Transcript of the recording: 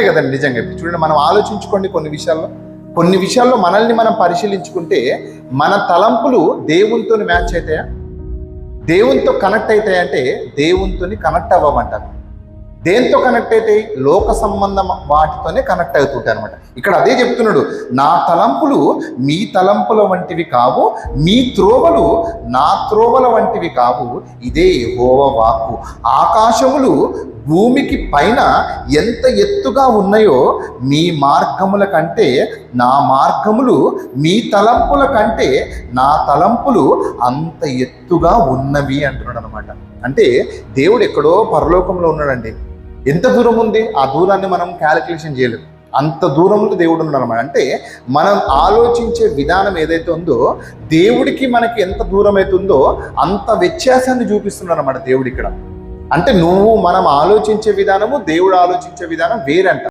కదండి నిజంగా. చూడండి, మనం ఆలోచించుకోండి, కొన్ని విషయాల్లో మనల్ని మనం పరిశీలించుకుంటే మన తలంపులు దేవునితో మ్యాచ్ అవుతాయా, దేవునితో కనెక్ట్ అవుతాయి అంటే దేవునితో కనెక్ట్ అవ్వమంటారు. దేంతో కనెక్ట్ అవుతాయి? లోక సంబంధం వాటితోనే కనెక్ట్ అవుతుంటాయి అనమాట. ఇక్కడ అదే చెప్తున్నాడు, నా తలంపులు మీ తలంపుల వంటివి కావు, మీ త్రోవలు నా త్రోవల వంటివి కావు, ఇదే యెహోవా వాక్కు. ఆకాశములు భూమికి పైన ఎంత ఎత్తుగా ఉన్నాయో మీ మార్గముల కంటే నా మార్గములు, మీ తలంపుల కంటే నా తలంపులు అంత ఎత్తుగా ఉన్నవి అంటున్నాడు అనమాట. అంటే దేవుడు ఎక్కడో పరలోకంలో ఉన్నాడండి. ఎంత దూరం ఉంది? ఆ దూరాన్ని మనం క్యాలిక్యులేషన్ చేయలేము. అంత దూరంలో దేవుడు ఉన్నాడు అనమాట. అంటే మనం ఆలోచించే విధానం ఏదైతే ఉందో దేవుడికి మనకి ఎంత దూరం అవుతుందో అంత వ్యత్యాసాన్ని చూపిస్తున్నాడు అనమాట దేవుడు ఇక్కడ. అంటే మనం ఆలోచించే విధానము, దేవుడు ఆలోచించే విధానం వేరంట.